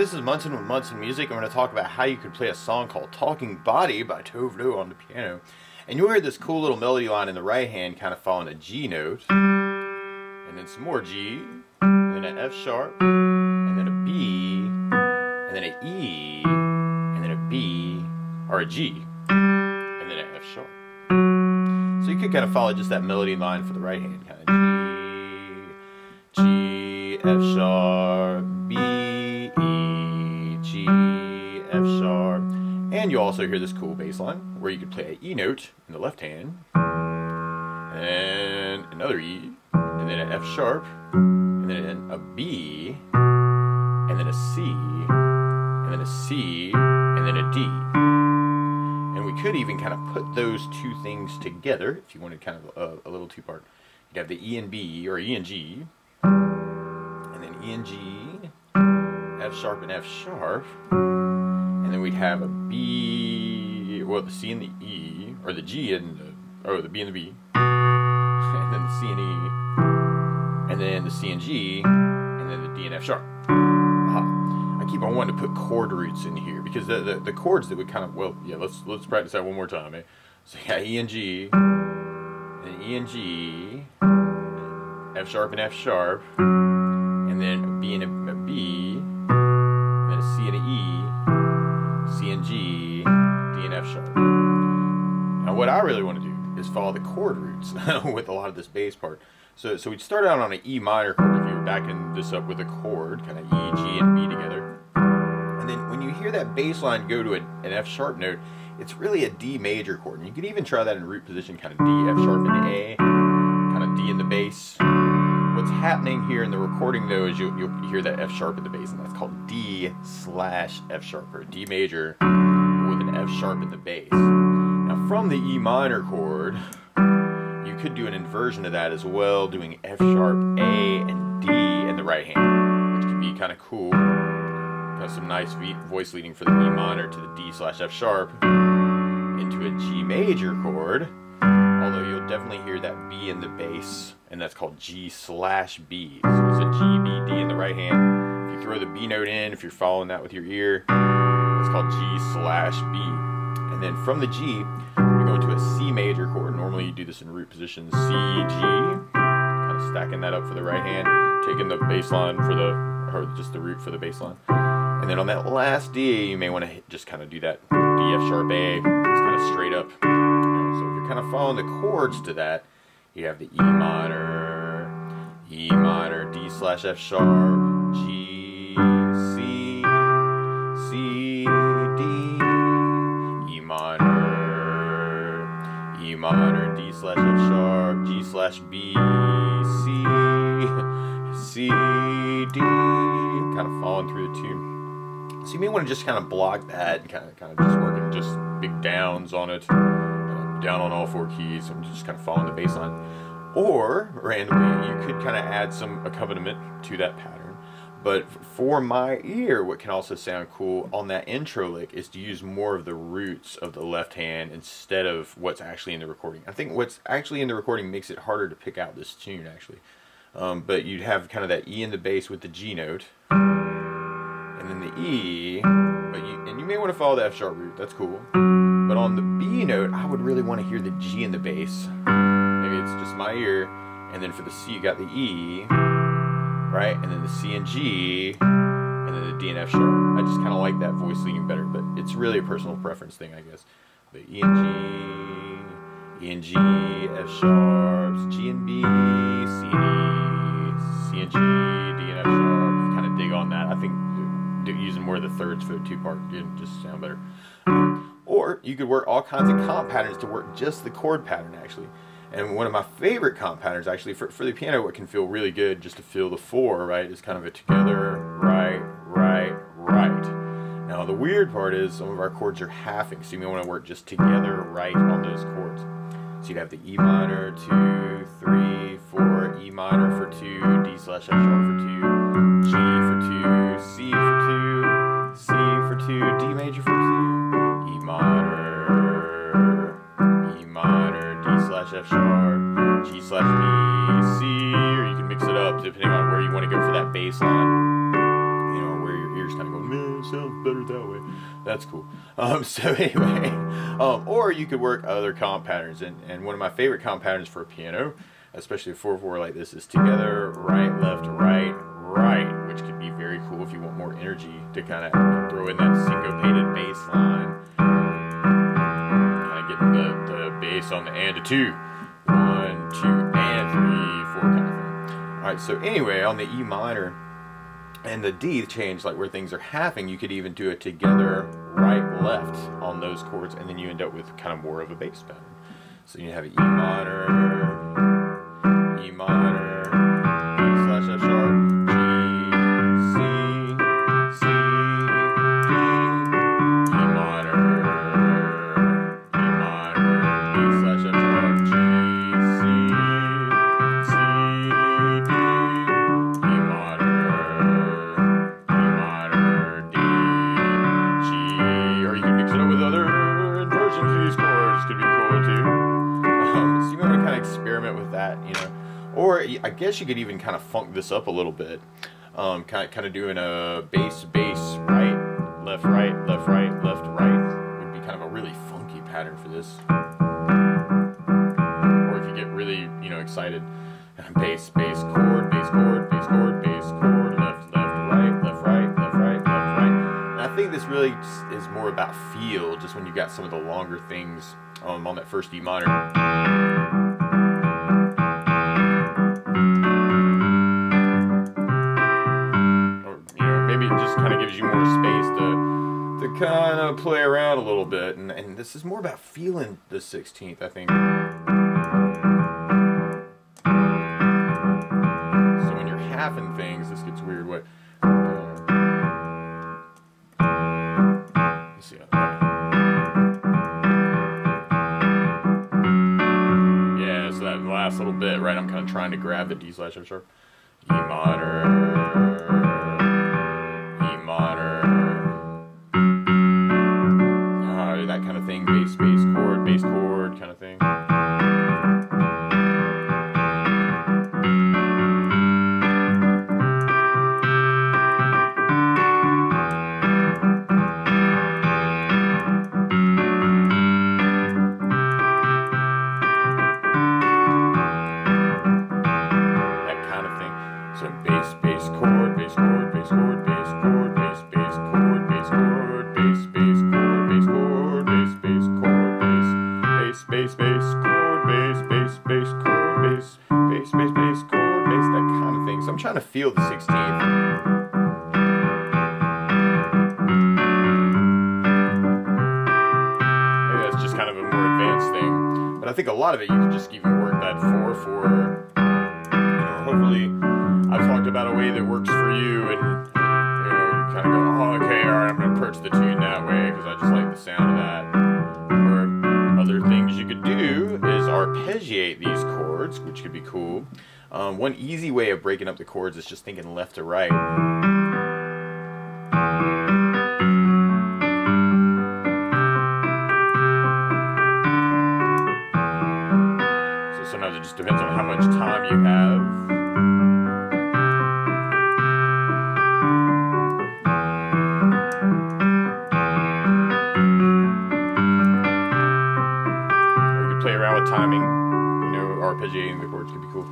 this is Munson with Munson Music. I'm going to talk about how you could play a song called Talking Body by Tove on the piano. And you'll hear this cool little melody line in the right hand kind of following a G note, and then some more G, and then an F sharp, and then a B, and then an E, and then a B, or a G, and then an F sharp. So you could kind of follow just that melody line for the right hand, kind of G, F sharp, B, E, G, F sharp, and you also hear this cool bass line where you could play an E note in the left hand, and another E, and then an F sharp, and then a B, and then a C, and then a C, and then a D. And we could even kind of put those two things together if you wanted kind of a little two-part. You'd have the E and B, or E and G, and then E and G, F sharp and F sharp, and then we'd have a B, well, the C and the E, or the G and the, oh, the B and the B, and then the C and E, and then the C and G, and then the D and F sharp. I keep on wanting to put chord roots in here because the chords that would kind of, well, yeah, let's practice that one more time, eh? So yeah, E and G, and E and G, F sharp and F sharp, and then a B and a B, and then a C and a E, C and G, D and F sharp. Now what I really want to do is follow the chord roots with a lot of this bass part. So we'd start out on an E minor chord if you were backing this up with a chord, kind of E, G, and B together. And then when you hear that bass line go to an F sharp note, it's really a D major chord. And you could even try that in root position, kind of D, F sharp, and A, kind of D in the bass. What's happening here in the recording though is you'll hear that F sharp in the bass, and that's called D/F sharp, or D major with an F sharp in the bass. Now from the E minor chord, you could do an inversion of that as well, doing F sharp, A, and D in the right hand, which could be kind of cool. Got some nice voice leading for the E minor to the D/F sharp into a G major chord, although you'll definitely hear that B in the bass, and that's called G/B. So it's a G, B, D in the right hand. If you throw the B note in, if you're following that with your ear, it's called G/B. And then from the G, we go into a C major chord. Normally you do this in root position, C, G, kind of stacking that up for the right hand, taking the bass line for the, or just the root for the bass line. And then on that last D, you may want to just kind of do that D, F sharp, A, it's kind of straight up. So if you're kind of following the chords to that, you have the E minor, D/F sharp, G, C, C, D, E minor, D/F sharp, G/B, C, C, D, kind of following through the tune. So you may want to just kind of block that and kind of just working just big downs on it, down on all four keys, and just kind of following the bass line. Or randomly, you could kind of add some accompaniment to that pattern. But for my ear, what can also sound cool on that intro lick is to use more of the roots of the left hand instead of what's actually in the recording. I think what's actually in the recording makes it harder to pick out this tune, actually. But you'd have kind of that E in the bass with the G note, and then the E, and you may want to follow the F sharp root, that's cool. But on the B note, I would really want to hear the G in the bass. Maybe it's just my ear, and then for the C you got the E, right, and then the C and G, and then the D and F sharp. I just kind of like that voice leading better, but it's really a personal preference thing, I guess. But E and G, F sharps, G and B, C and E, C and G, D and F sharp. Kind of dig on that. I think using more of the thirds for the two-part would just sound better. Or you could work all kinds of comp patterns to work just the chord pattern, actually. And one of my favorite comp patterns, actually, for the piano, what can feel really good just to feel the four, right, is kind of a together, right, right, right. Now, the weird part is some of our chords are halving, so you may want to work just together, right, on those chords. So you'd have the E minor, 2, 3, 4, E minor for 2, D/F sharp for 2, G for 2, C for 2, C for 2, D major for 2, E minor, D/F sharp, G/B, C, or you can mix it up depending on where you want to go for that bass line, you know, where your ear ears kind of going, man, it sounds better that way. That's cool. So anyway, or you could work other comp patterns, and one of my favorite comp patterns for a piano, especially a 4/4 like this, is together, right, left, right, right, which could be very cool if you want more energy to kind of throw in that syncopated bass line, kind of getting the bass on the and to 2, 1, 2, and 3, 4 kind of thing. All right, so anyway, on the E minor and the D change, like where things are halving, you could even do it together, right, left on those chords, and then you end up with kind of more of a bass pattern. So you have an E minor, E minor, E/F sharp, G, C, C, D, E minor, E/F sharp, G, C, C, D, E minor, D, G, or you can mix it up with other inversions of these chords, could be cool too. So you want to kind of experiment with that, you know. Or I guess you could even kind of funk this up a little bit. Kind of doing a bass, right, left, right, left, right, left, right would be kind of a really funky pattern for this. Or if you get really, you know, excited, bass, chord, bass, chord, bass, chord, bass, chord, left, right, left, right, left, right, left, right. And I think this really is more about feel, just when you got some of the longer things on that first E minor. Kind of gives you more space to kind of play around a little bit, and this is more about feeling the 16th, I think. So when you're halving things, this gets weird. What? Let's see. Yeah, so that last little bit, right? I'm kind of trying to grab the D/F sharp, E minor. That kind of thing, bass, chord kind of thing. That kind of thing. So bass, chord, bass, chord, bass, chord, bass, chord, bass, chord, bass, chord, bass, chord, bass, chord, bass, chord, bass, chord, bass, chord, bass, chord, bass, that kind of thing. So I'm trying to feel the 16th. Maybe that's just kind of a more advanced thing, but I think a lot of it you can just even work that 4/4. You know, hopefully I've talked about a way that works for you, and you kind of go, oh, okay, all right, I'm going to approach the tune that way because I just like the sound of that. Or other things you could do is arpeggiate these chords, which could be cool. One easy way of breaking up the chords is just thinking left to right. So sometimes it just depends on how much time you have. Play around with timing, you know, arpeggiating the chords could be cool.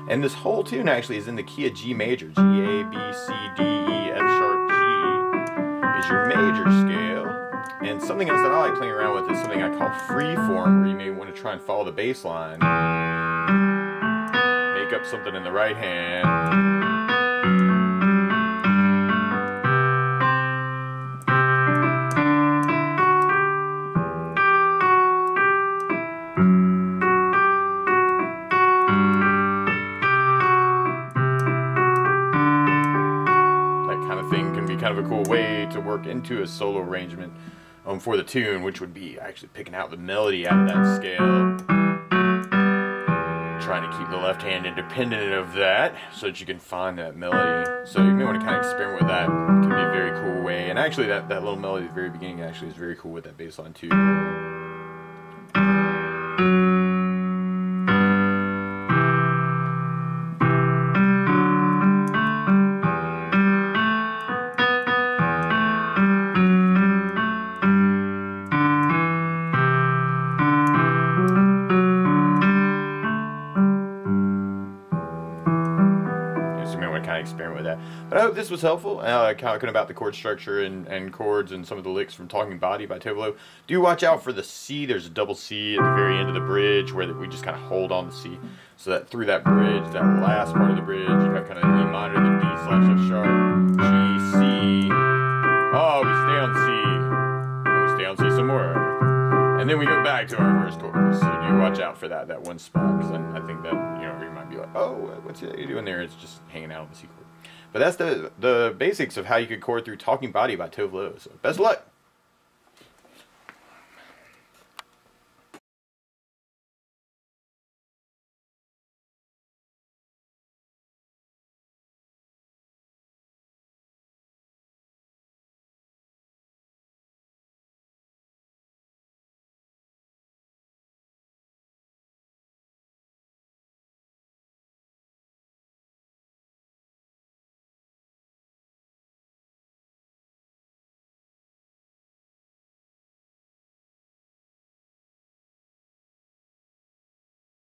And this whole tune actually is in the key of G major. G, A, B, C, D, E, F sharp, G is your major scale. And something else that I like playing around with is something I call free form, where you may want to try and follow the bass line. Make up something in the right hand. Kind of a cool way to work into a solo arrangement for the tune, which would be actually picking out the melody out of that scale, trying to keep the left hand independent of that so that you can find that melody. So you may want to kind of experiment with that. It can be a very cool way, and actually that little melody at the very beginning actually is very cool with that bass line too. kind of experiment with that. But I hope this was helpful, talking about the chord structure and chords and some of the licks from Talking Body by Tove. Do watch out for the C. There's a double C at the very end of the bridge where we just kind of hold on the C. So that through that bridge, that last part of the bridge, you have kind of E minor, the D/F sharp, G, C. Oh, we stay on C. And we stay on C some more. And then we go back to our first chorus. So do watch out for that one spot, because I think that, you might be like, oh, what's you doing there? It's just hanging out on the C chord. But that's the basics of how you could chord through Talking Body by Tove. So best of luck.